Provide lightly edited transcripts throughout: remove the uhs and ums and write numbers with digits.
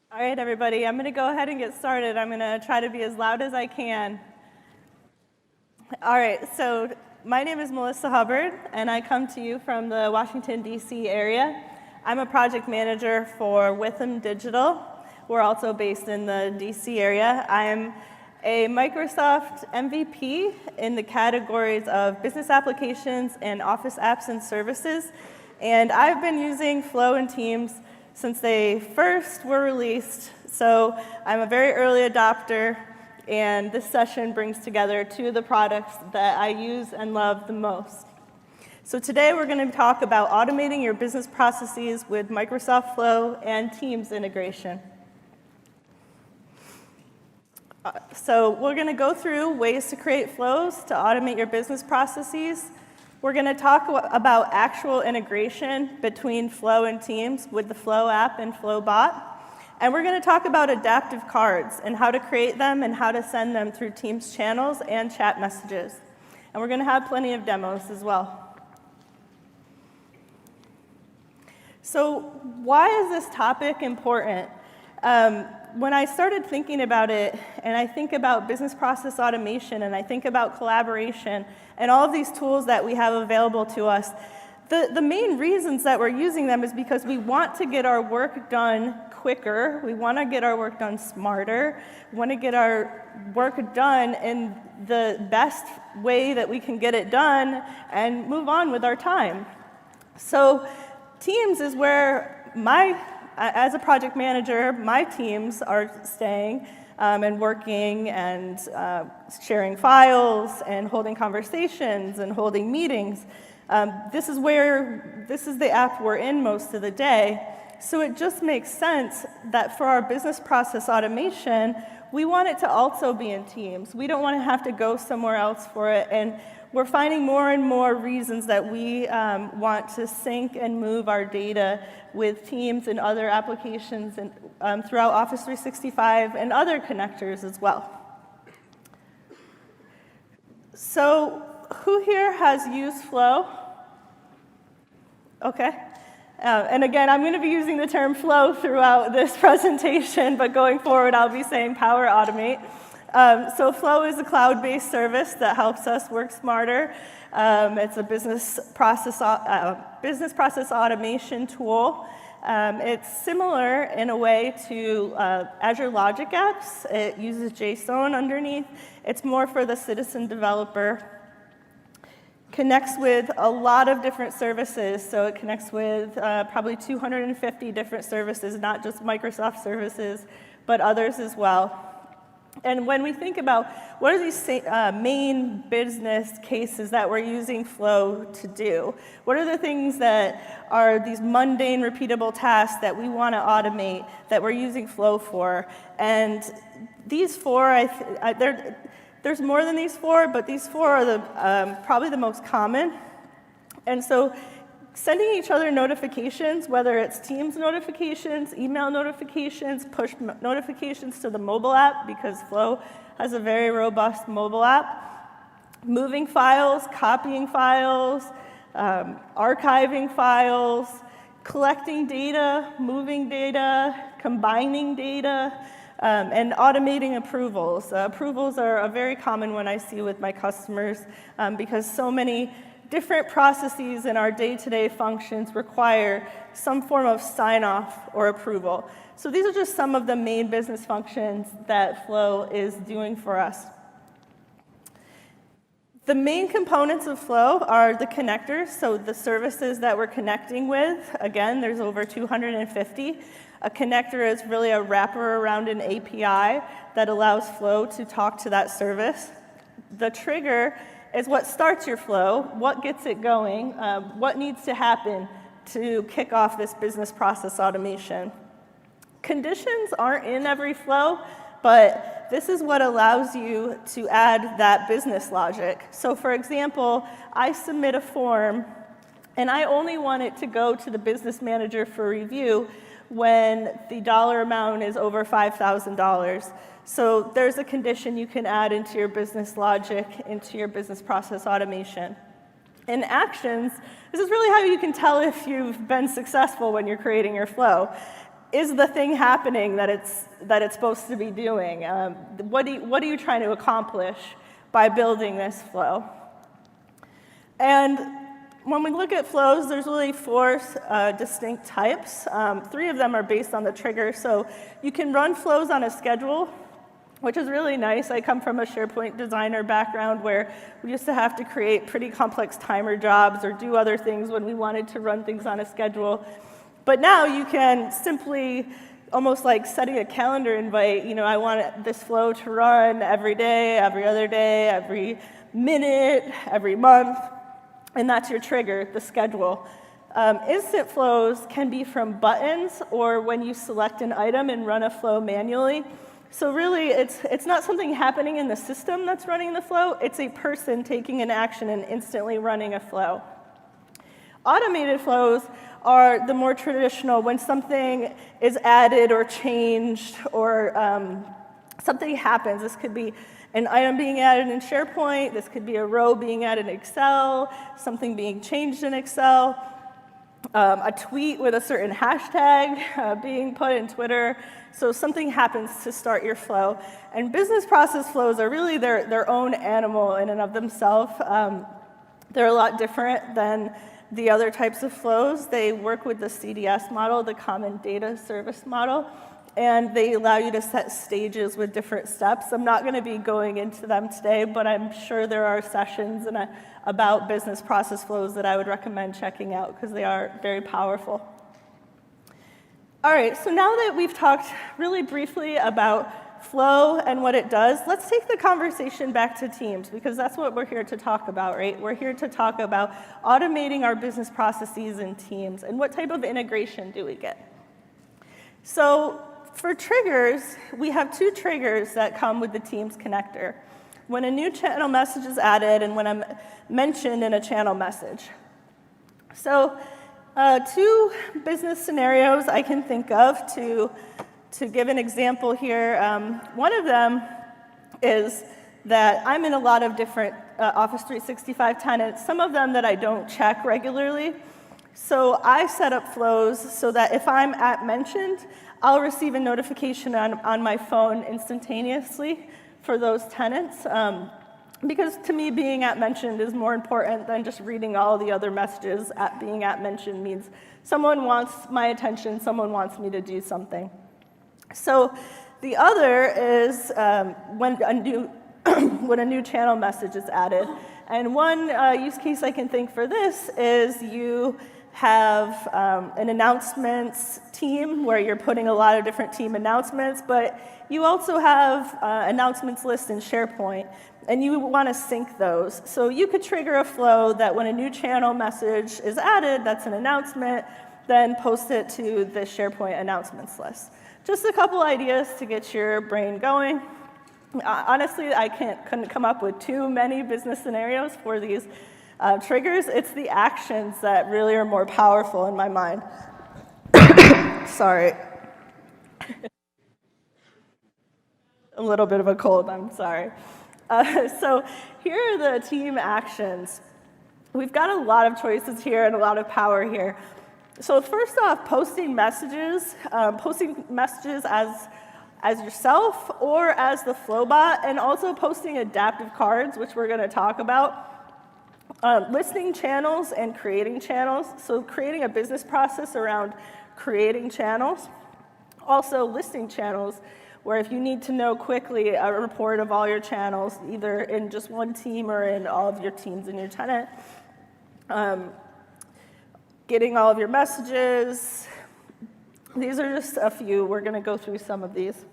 All right, everybody, I'm going to go ahead and get started. I'm going to try to be as loud as I can. All right, so my name is Melissa Hubbard, and I come to you from the Washington, D.C. area. I'm a project manager for Witham Digital. We're also based in the D.C. area. I'm a Microsoft MVP in the categories of business applications and office apps and services. And I've been using Flo and Teams since they first were released. So I'm a very early adopter, and this session brings together two of the products that I use and love the most. So today we're going to talk about automating your business processes with Microsoft Flo and Teams integration. So we're going to go through ways to create flows to automate your business processes. We're going to talk about actual integration between Flo and Teams with the Flo app and Flo bot. And we're going to talk about adaptive cards and how to create them and how to send them through Teams channels and chat messages. And we're going to have plenty of demos as well. So why is this topic important? When I started thinking about it, and I think about business process automation, and I think about collaboration, and all of these tools that we have available to us, the main reasons that we're using them is because we want to get our work done quicker, we want to get our work done smarter, we want to get our work done in the best way that we can get it done, and move on with our time. So Teams is where as a project manager, my teams are staying and working and sharing files and holding conversations and holding meetings. This is the app we're in most of the day. So it just makes sense that for our business process automation, we want it to also be in Teams. We don't want to have to go somewhere else for it. And we're finding more and more reasons that we want to sync and move our data with Teams and other applications and throughout Office 365 and other connectors as well. So who here has used Flo? Okay. And again, I'm going to be using the term Flo throughout this presentation, but going forward, I'll be saying Power Automate. So Flo is a cloud-based service that helps us work smarter. It's a business process automation tool. It's similar in a way to Azure Logic Apps. It uses JSON underneath. It's more for the citizen developer. Connects with a lot of different services. So it connects with probably 250 different services, not just Microsoft services, but others as well. And when we think about what are these main business cases that we're using Flo to do, what are the things that are these mundane, repeatable tasks that we want to automate that we're using Flo for? And these four, there's more than these four, but these four are probably the most common. And so sending each other notifications, whether it's Teams notifications, email notifications, push notifications to the mobile app, because Flo has a very robust mobile app, moving files, copying files, archiving files, collecting data, moving data, combining data, and automating approvals. Approvals are a very common one I see with my customers because so many different processes in our day-to-day functions require some form of sign-off or approval. So these are just some of the main business functions that Flo is doing for us. The main components of Flo are the connectors, so the services that we're connecting with. Again, there's over 250. A connector is really a wrapper around an API that allows Flo to talk to that service. The trigger is what starts your Flo, what gets it going, what needs to happen to kick off this business process automation. Conditions aren't in every Flo, but this is what allows you to add that business logic. So for example, I submit a form, and I only want it to go to the business manager for review when the dollar amount is over $5,000. So there's a condition you can add into your business logic, into your business process automation. In actions, this is really how you can tell if you've been successful when you're creating your Flo. is the thing happening that it's supposed to be doing? What are you trying to accomplish by building this flow? And when we look at flows, there's really 4 distinct types. 3 of them are based on the trigger. So you can run flows on a schedule, which is really nice. I come from a SharePoint designer background where we used to have to create pretty complex timer jobs or do other things when we wanted to run things on a schedule. But now you can simply, almost like setting a calendar invite, I want this flow to run every day, every other day, every minute, every month, and that's your trigger, the schedule. Instant flows can be from buttons or when you select an item and run a flow manually. So really, it's not something happening in the system that's running the flow, it's a person taking an action and instantly running a flow. Automated flows are the more traditional, when something is added or changed or something happens. This could be an item being added in SharePoint, this could be a row being added in Excel, something being changed in Excel, a tweet with a certain hashtag being put in Twitter. So something happens to start your flow. And business process flows are really their own animal in and of themselves. They're a lot different than the other types of flows. They work with the CDS model, the Common Data Service model, and they allow you to set stages with different steps. I'm not going to be going into them today, but I'm sure there are sessions about business process flows that I would recommend checking out because they are very powerful. All right, so now that we've talked really briefly about Flow and what it does, let's take the conversation back to teams, because that's what we're here to talk about, right? We're here to talk about automating our business processes in teams, and what type of integration do we get? So for triggers, we have 2 triggers that come with the Teams connector. When a new channel message is added and when I'm mentioned in a channel message. So 2 business scenarios I can think of to give an example here. One of them is that I'm in a lot of different Office 365 tenants, some of them that I don't check regularly. So I set up flows so that if I'm at mentioned, I'll receive a notification on my phone instantaneously for those tenants. Because to me, being at mentioned is more important than just reading all the other messages. Being at mentioned means someone wants my attention, someone wants me to do something. So the other is when a new channel message is added. And one use case I can think for this is you have an announcements team where you're putting a lot of different team announcements, but you also have announcements list in SharePoint, and you want to sync those. So you could trigger a flow that when a new channel message is added, that's an announcement, then post it to the SharePoint announcements list. Just a couple ideas to get your brain going. Honestly, I couldn't come up with too many business scenarios for these triggers. It's the actions that really are more powerful in my mind. Sorry. A little bit of a cold, I'm sorry. So here are the team actions. We've got a lot of choices here and a lot of power here. So first off, posting messages as yourself or as the Flowbot, and also posting adaptive cards, which we're going to talk about. Listing channels and creating channels. So creating a business process around creating channels. Also listing channels, where if you need to know quickly a report of all your channels, either in just one team or in all of your teams in your tenant. Getting all of your messages. These are just a few. We're going to go through some of these.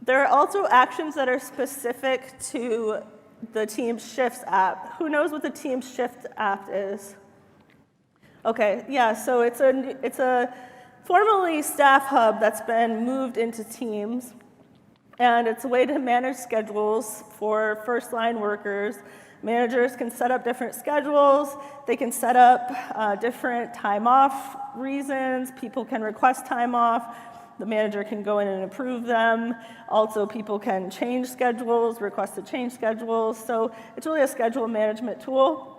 There are also actions that are specific to the Teams Shifts app. Who knows what the Teams Shift app is? Okay, yeah, so it's a formerly Staff Hub that's been moved into Teams, and it's a way to manage schedules for first-line workers. Managers can set up different schedules. They can set up different time off reasons. People can request time off. The manager can go in and approve them. Also, people can change schedules, request to change schedules. So it's really a schedule management tool.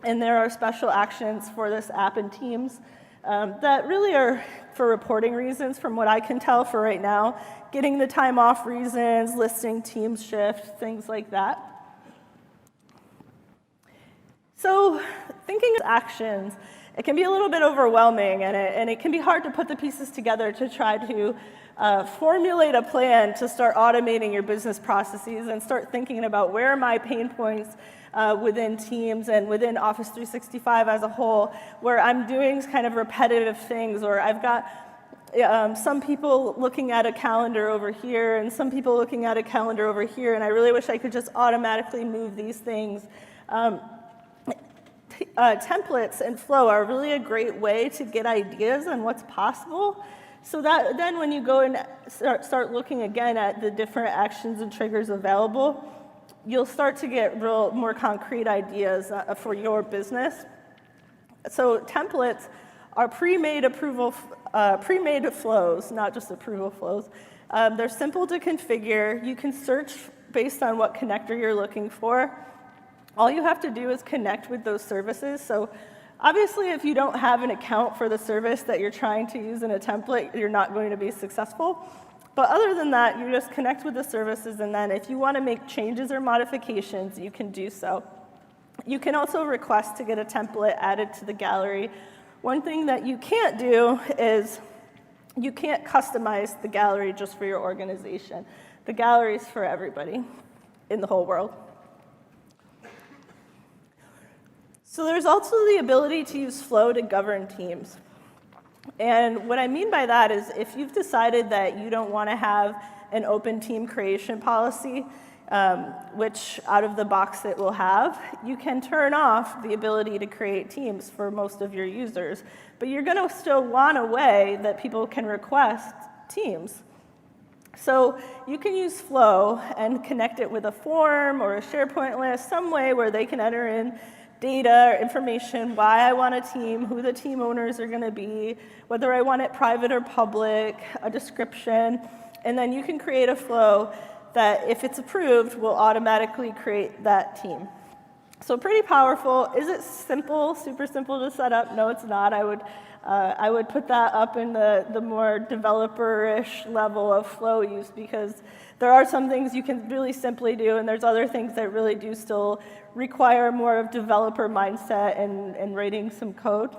And there are special actions for this app in Teams. that really are for reporting reasons, from what I can tell for right now, getting the time off reasons, listing teams shift, things like that. So thinking of actions, it can be a little bit overwhelming, and it can be hard to put the pieces together to try to formulate a plan to start automating your business processes and start thinking about where are my pain points within Teams and within Office 365 as a whole, where I'm doing kind of repetitive things, or I've got some people looking at a calendar over here and some people looking at a calendar over here, and I really wish I could just automatically move these things. Templates and Flow are really a great way to get ideas on what's possible, so that then when you go and start looking again at the different actions and triggers available, you'll start to get more concrete ideas for your business. So templates are pre-made flows, not just approval flows. They're simple to configure. You can search based on what connector you're looking for. All you have to do is connect with those services. So obviously, if you don't have an account for the service that you're trying to use in a template, you're not going to be successful. But other than that, you just connect with the services, and then if you want to make changes or modifications, you can do so. You can also request to get a template added to the gallery. One thing that you can't do is you can't customize the gallery just for your organization. The gallery is for everybody in the whole world. So there's also the ability to use Flow to govern teams. And what I mean by that is if you've decided that you don't want to have an open team creation policy, which out of the box it will have, you can turn off the ability to create teams for most of your users. But you're going to still want a way that people can request teams. So you can use Flow and connect it with a form or a SharePoint list, some way where they can enter in data or information, why I want a team, who the team owners are going to be, whether I want it private or public, a description, and then you can create a flow that, if it's approved, will automatically create that team. So pretty powerful. Is it simple, super simple to set up? No, it's not. I would put that up in the more developer-ish level of Flow use, because there are some things you can really simply do, and there's other things that really do still require more of developer mindset and writing some code.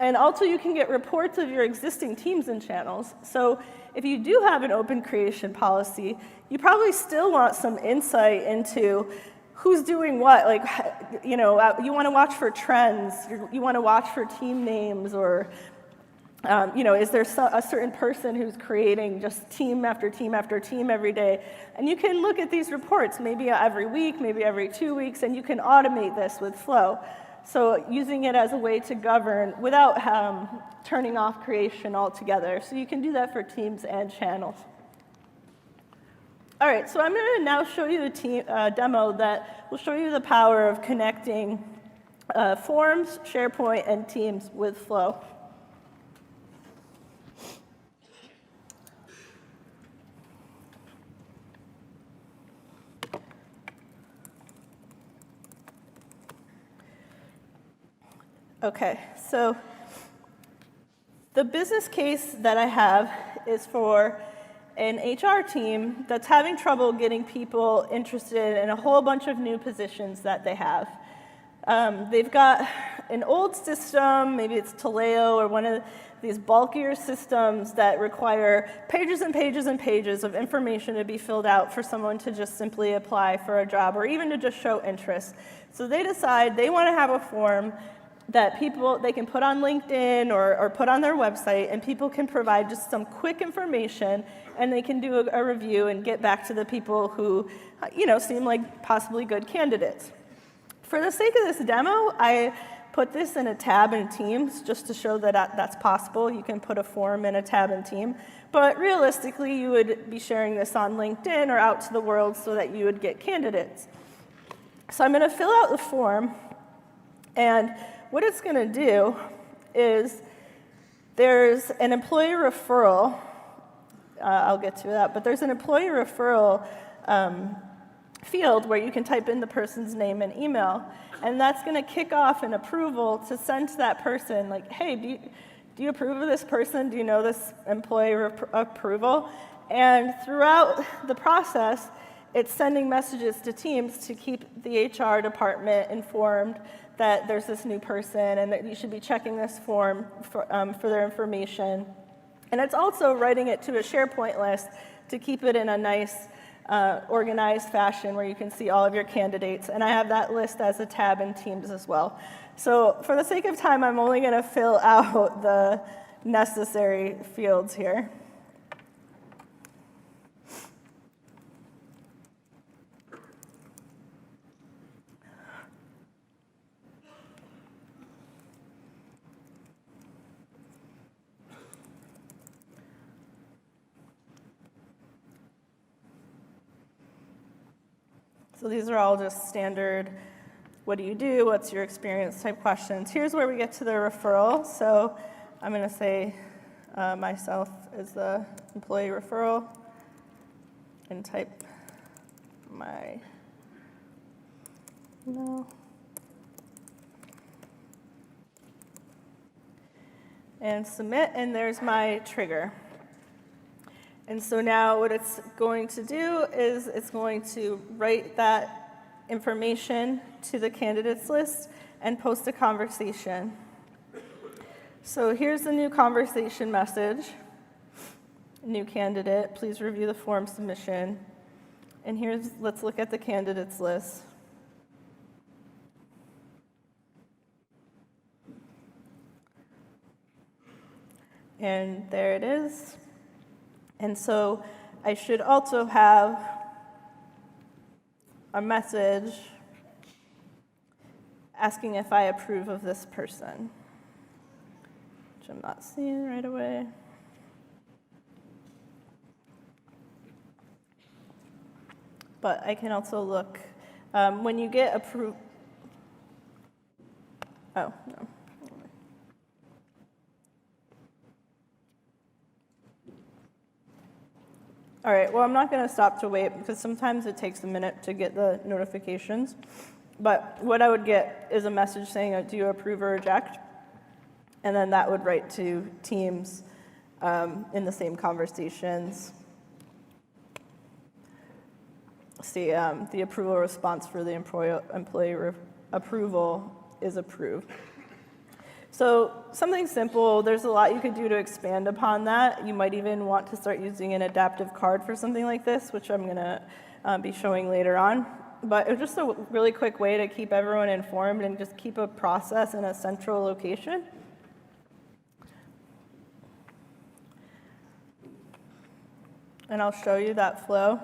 And also, you can get reports of your existing teams and channels. So if you do have an open creation policy, you probably still want some insight into who's doing what. Like, you want to watch for trends. You want to watch for team names, or is there a certain person who's creating just team after team after team every day? And you can look at these reports maybe every week, maybe every 2 weeks, and you can automate this with Flow. So using it as a way to govern without turning off creation altogether. So you can do that for teams and channels. All right, so I'm going to now show you a demo that will show you the power of connecting Forms, SharePoint, and Teams with Flow. Okay, so the business case that I have is for an HR team that's having trouble getting people interested in a whole bunch of new positions that they have. They've got an old system, maybe it's Taleo or one of these bulkier systems that require pages and pages and pages of information to be filled out for someone to just simply apply for a job or even to just show interest. So they decide they want to have a form that they can put on LinkedIn or put on their website, and people can provide just some quick information, and they can do a review and get back to the people who seem like possibly good candidates. For the sake of this demo, I put this in a tab in Teams just to show that that's possible. You can put a form in a tab in Teams, but realistically, you would be sharing this on LinkedIn or out to the world so that you would get candidates. So I'm going to fill out the form, and what it's going to do is there's an employee referral. I'll get to that, but there's an employee referral field where you can type in the person's name and email. And that's going to kick off an approval to send to that person, like, hey, do you approve of this person? Do you know this employee approval? And throughout the process, it's sending messages to teams to keep the HR department informed that there's this new person and that you should be checking this form for their information. And it's also writing it to a SharePoint list to keep it in a nice, organized fashion where you can see all of your candidates. And I have that list as a tab in Teams as well. So for the sake of time, I'm only going to fill out the necessary fields here. So these are all just standard, what do you do, what's your experience type questions. Here's where we get to the referral. So I'm going to say myself as the employee referral and type my email. And submit, and there's my trigger. And so now what it's going to do is it's going to write that information to the candidates list and post a conversation. So here's the new conversation message. New candidate, please review the form submission. And let's look at the candidates list. And there it is. And so I should also have a message asking if I approve of this person, which I'm not seeing right away. But I can also look, when you get approved, oh, no. All right, well, I'm not going to stop to wait because sometimes it takes a minute to get the notifications. But what I would get is a message saying, do you approve or reject? And then that would write to teams in the same conversations. See, the approval response for the employee approval is approved. So something simple, there's a lot you could do to expand upon that. You might even want to start using an adaptive card for something like this, which I'm going to be showing later on. But it's just a really quick way to keep everyone informed and just keep a process in a central location. And I'll show you that flow.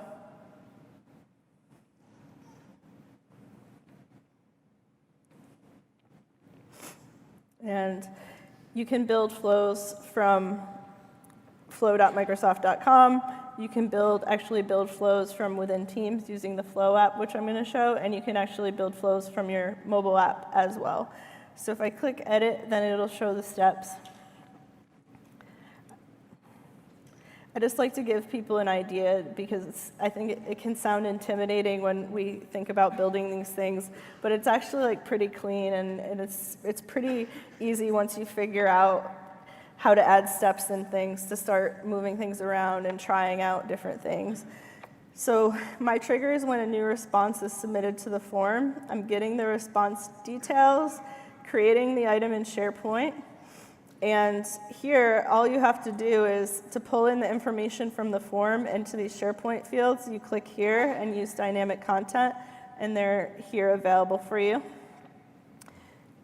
And you can build flows from flow.microsoft.com. You can actually build flows from within Teams using the Flow app, which I'm going to show, and you can actually build flows from your mobile app as well. So if I click Edit, then it'll show the steps. I just like to give people an idea because I think it can sound intimidating when we think about building these things, but it's actually like pretty clean and it's pretty easy once you figure out how to add steps and things to start moving things around and trying out different things. So my trigger is when a new response is submitted to the form. I'm getting the response details, creating the item in SharePoint. And here, all you have to do is to pull in the information from the form into these SharePoint fields. You click here and use dynamic content, and they're here available for you.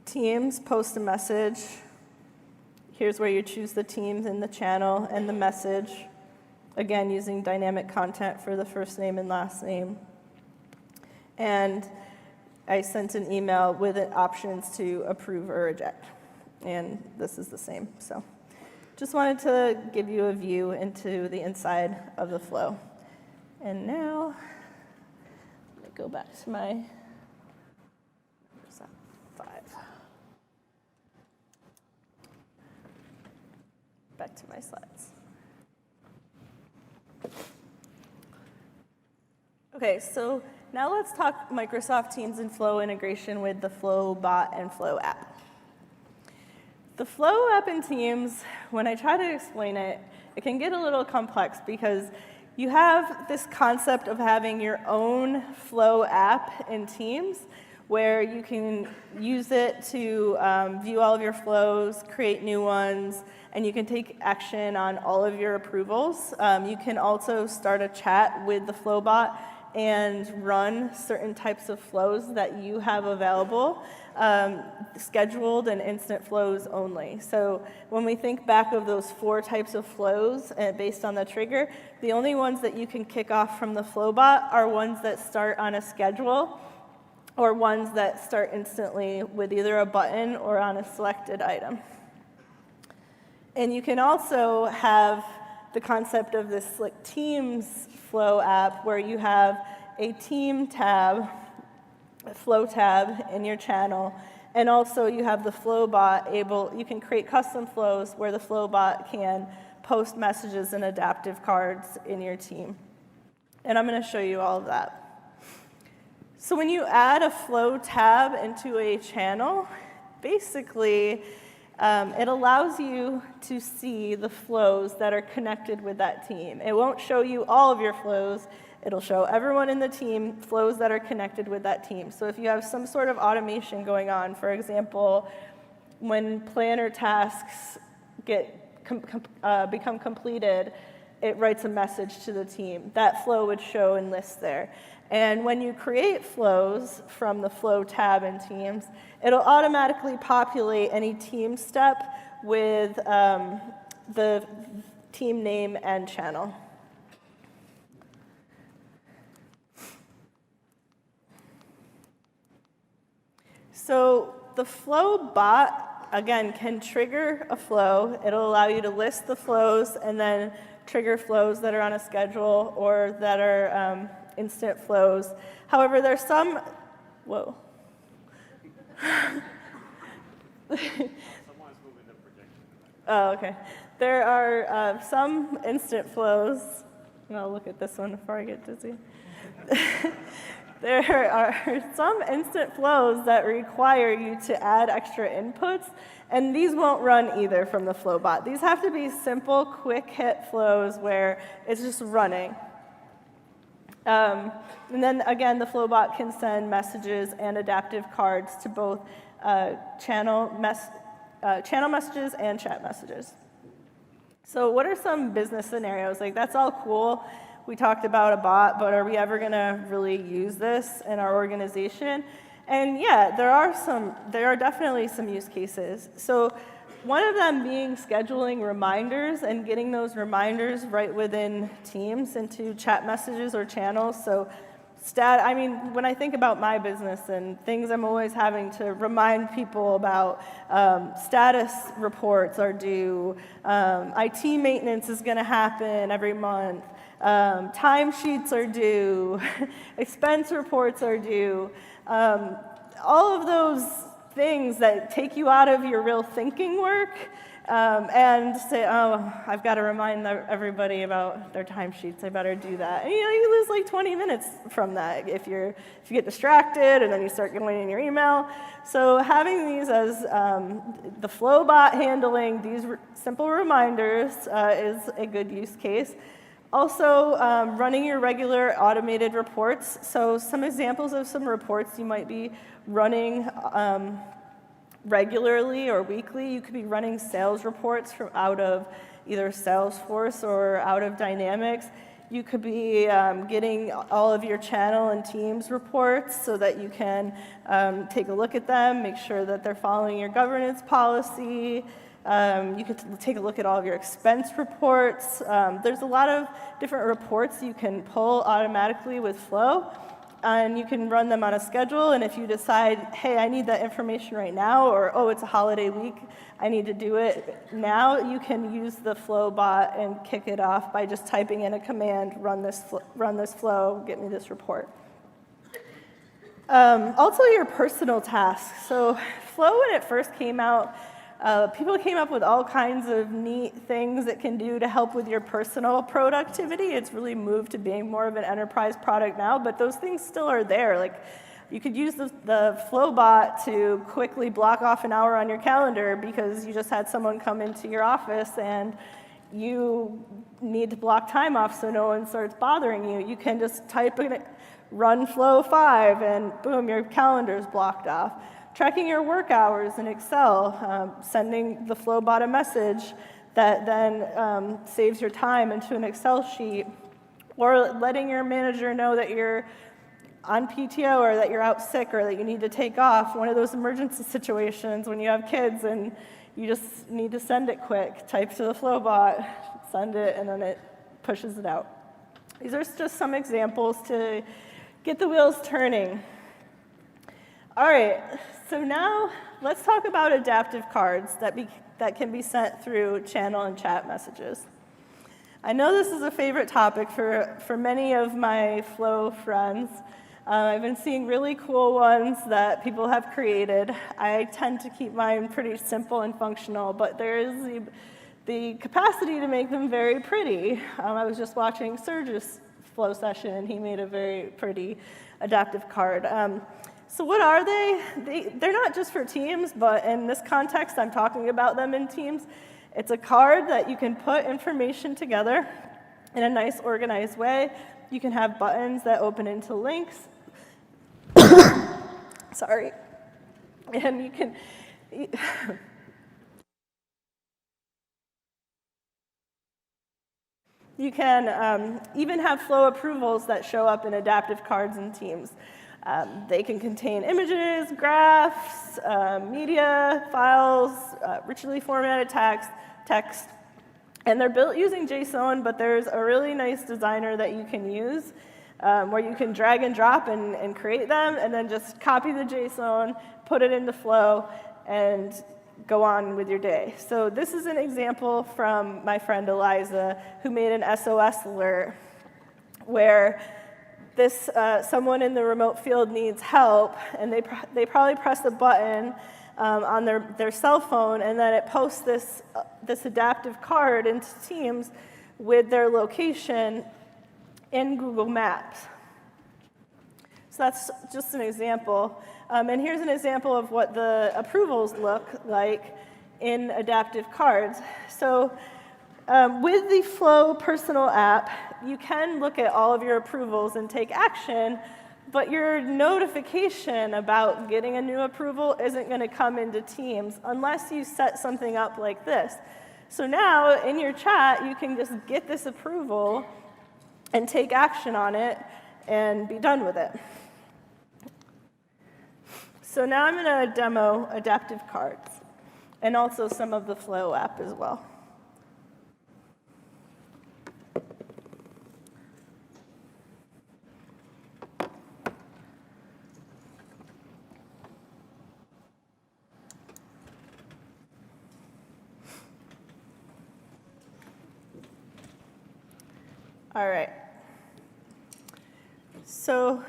Teams, post a message. Here's where you choose the teams in the channel and the message. Again, using dynamic content for the first name and last name. And I sent an email with options to approve or reject. And this is the same. So just wanted to give you a view into the inside of the flow. And now, let me go back to my, where's that? 5. Back to my slides. Okay, so Now let's talk Microsoft Teams and Flo integration with the Flo bot and Flo app. The Flo app in Teams, when I try to explain it, it can get a little complex because you have this concept of having your own Flo app in Teams where you can use it to view all of your flows, create new ones, and you can take action on all of your approvals. You can also start a chat with the Flo bot and run certain types of flows that you have available, scheduled and instant flows only. So when we think back of those 4 types of flows based on the trigger, the only ones that you can kick off from the Flo bot are ones that start on a schedule or ones that start instantly with either a button or on a selected item. And you can also have the concept of this like Teams Flo app where you have a team tab, a Flo tab in your channel, and also you have the Flo bot you can create custom flows where the Flo bot can post messages and adaptive cards in your team. And I'm going to show you all of that. So when you add a Flo tab into a channel, basically it allows you to see the flows that are connected with that team. It won't show you all of your flows. It'll show everyone in the team flows that are connected with that team. So if you have some sort of automation going on, for example, when planner tasks become completed, it writes a message to the team. That flow would show and list there. And when you create flows from the Flo tab in Teams, it'll automatically populate any team step with the team name and channel. So the Flo bot, again, can trigger a flow. It'll allow you to list the flows and then trigger flows that are on a schedule or that are instant flows. However, there's some, whoa. Oh, okay. There are some instant flows. I'll look at this one before I get dizzy. There are some instant flows that require you to add extra inputs, and these won't run either from the Flo bot. These have to be simple, quick hit flows where it's just running. And then again, the Flo bot can send messages and adaptive cards to both channel messages and chat messages. So what are some business scenarios? Like, that's all cool. We talked about a bot, but are we ever going to really use this in our organization? And yeah, there are definitely some use cases. So one of them being scheduling reminders and getting those reminders right within Teams into chat messages or channels. So when I think about my business and things I'm always having to remind people about, status reports are due, IT maintenance is going to happen every month, timesheets are due, expense reports are due, all of those things that take you out of your real thinking work and say, oh, I've got to remind everybody about their timesheets. I better do that. And you lose like 20 minutes from that if you get distracted and then you start going in your email. So having these as the Flo bot handling these simple reminders is a good use case. Also, running your regular automated reports. So some examples of some reports you might be running regularly or weekly. You could be running sales reports from out of either Salesforce or out of Dynamics. You could be getting all of your channel and Teams reports so that you can take a look at them, make sure that they're following your governance policy. You could take a look at all of your expense reports. There's a lot of different reports you can pull automatically with Flo, and you can run them on a schedule. And if you decide, hey, I need that information right now, or oh, it's a holiday week, I need to do it now, you can use the Flo bot and kick it off by just typing in a command, run this flow, get me this report. Also, your personal tasks. So Flo, when it first came out, People came up with all kinds of neat things it can do to help with your personal productivity. It's really moved to being more of an enterprise product now, but those things still are there. Like, you could use the Flo bot to quickly block off an hour on your calendar because you just had someone come into your office and you need to block time off so no one starts bothering you. You can just type in run Flo 5 and boom, your calendar's blocked off. Tracking your work hours in Excel, sending the Flo bot a message that then saves your time into an Excel sheet, or letting your manager know that you're on PTO or that you're out sick or that you need to take off. One of those emergency situations when you have kids and you just need to send it quick. Type to the Flo bot, send it, and then it pushes it out. These are just some examples to get the wheels turning. All right, so now let's talk about adaptive cards that can be sent through channel and chat messages. I know this is a favorite topic for many of my Flo friends. I've been seeing really cool ones that people have created. I tend to keep mine pretty simple and functional, but there is the capacity to make them very pretty. I was just watching Serge's Flo session, and he made a very pretty adaptive card. So what are they? They're not just for Teams, but in this context, I'm talking about them in Teams. It's a card that you can put information together in a nice, organized way. You can have buttons that open into links. Sorry. And you can... You can even have Flo approvals that show up in adaptive cards and Teams. They can contain images, graphs, media, files, richly formatted text, and they're built using JSON, but there's a really nice designer that you can use where you can drag and drop and create them, and then just copy the JSON, put it into Flo, and go on with your day. So this is an example from my friend Eliza, who made an SOS alert where someone in the remote field needs help, and they probably press a button on their cell phone, and then it posts this adaptive card into Teams with their location in Google Maps. So that's just an example. And here's an example of what the approvals look like in adaptive cards. So with the Flo personal app, you can look at all of your approvals and take action, but your notification about getting a new approval isn't going to come into Teams unless you set something up like this. So now in your chat, you can just get this approval and take action on it and be done with it. So now I'm going to demo adaptive cards and also some of the Flo app as well. All right. So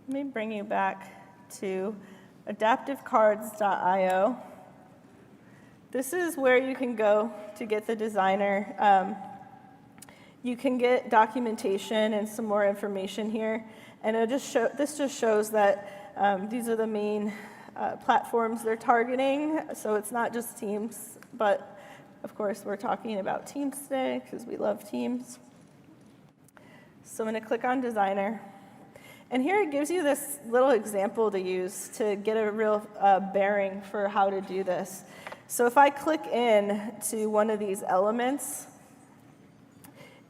let me bring you back to adaptivecards.io. This is where you can go to get the designer. You can get documentation and some more information here. And this just shows that these are the main platforms they're targeting. So it's not just Teams, but of course we're talking about Teams today because we love Teams. So I'm going to click on Designer. And here it gives you this little example to use to get a real bearing for how to do this. So if I click in to one of these elements,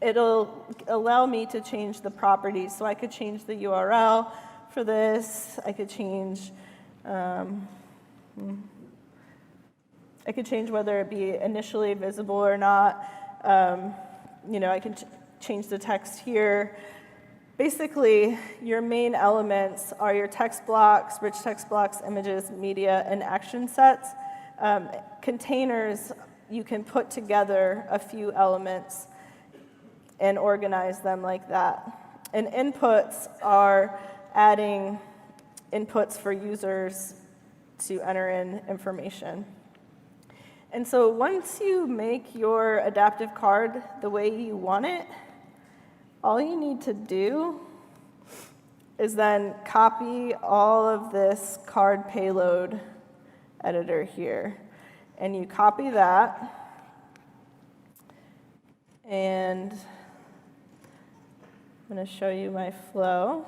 it'll allow me to change the properties. So I could change the URL for this. I could change whether it be initially visible or not. I can change the text here. Basically, your main elements are your text blocks, rich text blocks, images, media, and action sets. Containers, you can put together a few elements and organize them like that. And inputs are adding inputs for users to enter in information. And so once you make your adaptive card the way you want it, all you need to do is then copy all of this card payload editor here. And you copy that, and I'm going to show you my flow.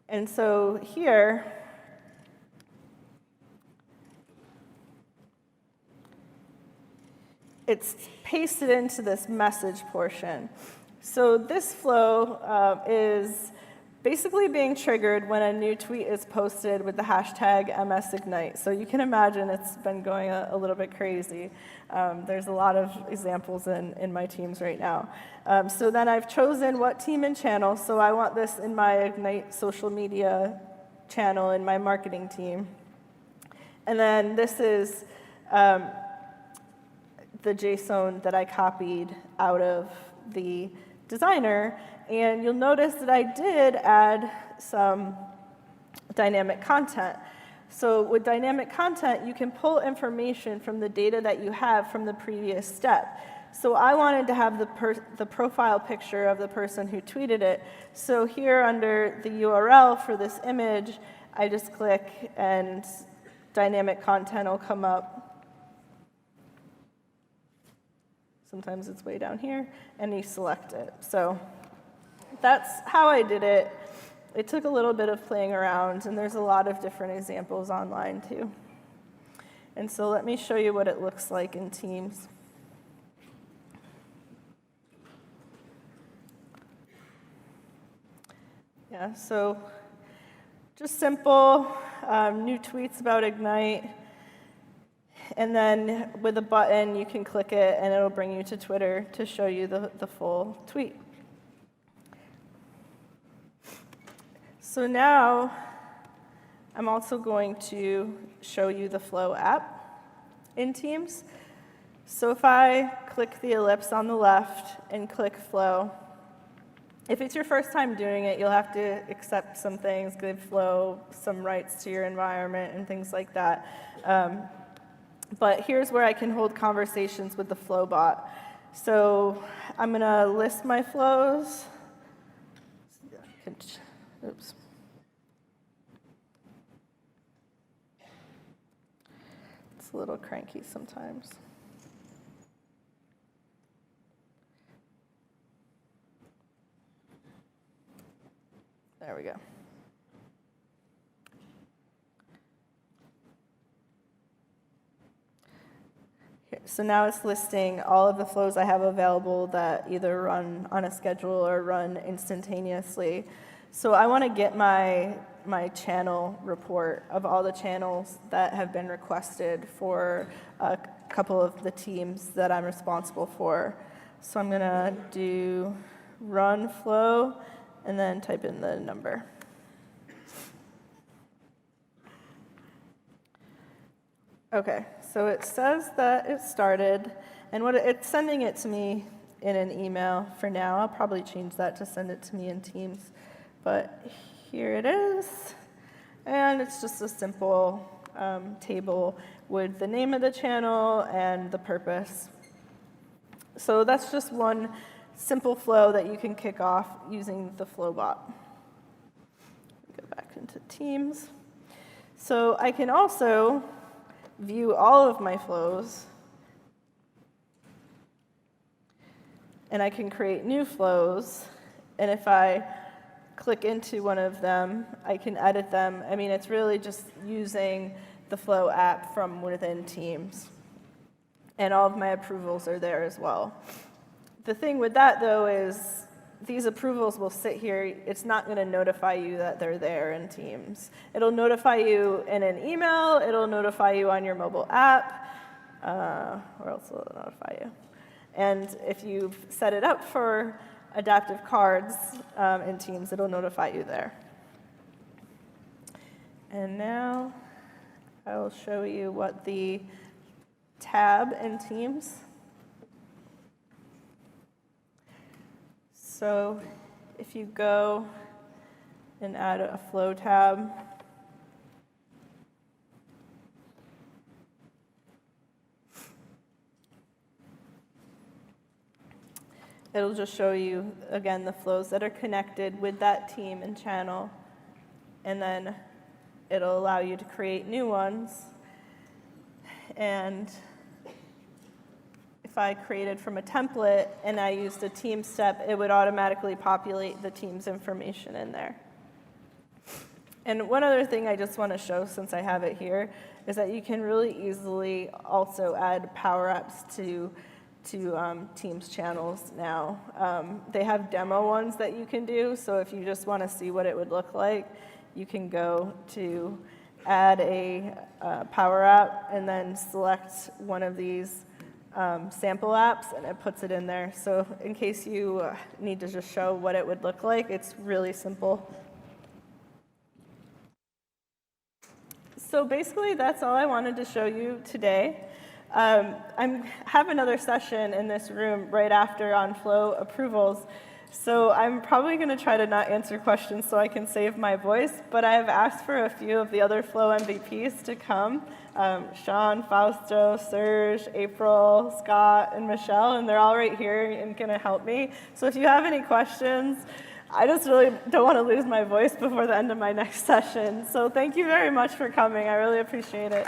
And so here, it's pasted into this message portion. So this flow is basically being triggered when a new tweet is posted with the hashtag MSIgnite. So you can imagine it's been going a little bit crazy. There's a lot of examples in my teams right now. So then I've chosen what team and channel. So I want this in my Ignite social media channel in my marketing team. And then this is the JSON that I copied out of the designer, and you'll notice that I did add some dynamic content. So with dynamic content, you can pull information from the data that you have from the previous step. So I wanted to have the profile picture of the person who tweeted it. So here under the URL for this image, I just click and dynamic content will come up. Sometimes it's way down here, and you select it. So that's how I did it. It took a little bit of playing around, and there's a lot of different examples online too. And so let me show you what it looks like in Teams. Yeah, so just simple, new tweets about Ignite. And then with a button, you can click it, and it'll bring you to Twitter to show you the full tweet. So now I'm also going to show you the Flo app in Teams. So if I click the ellipse on the left and click Flo, if it's your first time doing it, you'll have to accept some things, give Flo some rights to your environment and things like that. But here's where I can hold conversations with the Flo bot. So I'm going to list my flows. Oops. It's a little cranky sometimes. There we go. So now it's listing all of the flows I have available that either run on a schedule or run instantaneously. So I want to get my channel report of all the channels that have been requested for a couple of the teams that I'm responsible for. So I'm going to do run flow and then type in the number. Okay, so it says that it started, and it's sending it to me in an email for now. I'll probably change that to send it to me in Teams. But here it is, and it's just a simple table with the name of the channel and the purpose. So that's just one simple flow that you can kick off using the Flo bot. Go back into Teams. So I can also view all of my flows, and I can create new flows, and if I click into one of them, I can edit them. I mean, it's really just using the Flo app from within Teams, and all of my approvals are there as well. The thing with that, though, is these approvals will sit here. It's not going to notify you that they're there in Teams. It'll notify you in an email. It'll notify you on your mobile app. Or else it'll notify you. And if you've set it up for adaptive cards in Teams, it'll notify you there. And now I will show you what the tab in Teams. So if you go and add a Flo tab, it'll just show you, again, the flows that are connected with that team and channel. And then it'll allow you to create new ones. And if I created from a template and I used a team step, it would automatically populate the team's information in there. And one other thing I just want to show, since I have it here, is that you can really easily also add power-ups to Teams channels now. They have demo ones that you can do, so if you just want to see what it would look like, you can go to add a power app and then select one of these sample apps, and it puts it in there. So in case you need to just show what it would look like, it's really simple. So basically, that's all I wanted to show you today. I have another session in this room right after on Flo approvals, so I'm probably going to try to not answer questions so I can save my voice, but I've asked for a few of the other Flo MVPs to come, Sean, Fausto, Serge, April, Scott, and Michelle, and they're all right here and going to help me. So if you have any questions, I just really don't want to lose my voice before the end of my next session. So thank you very much for coming. I really appreciate it.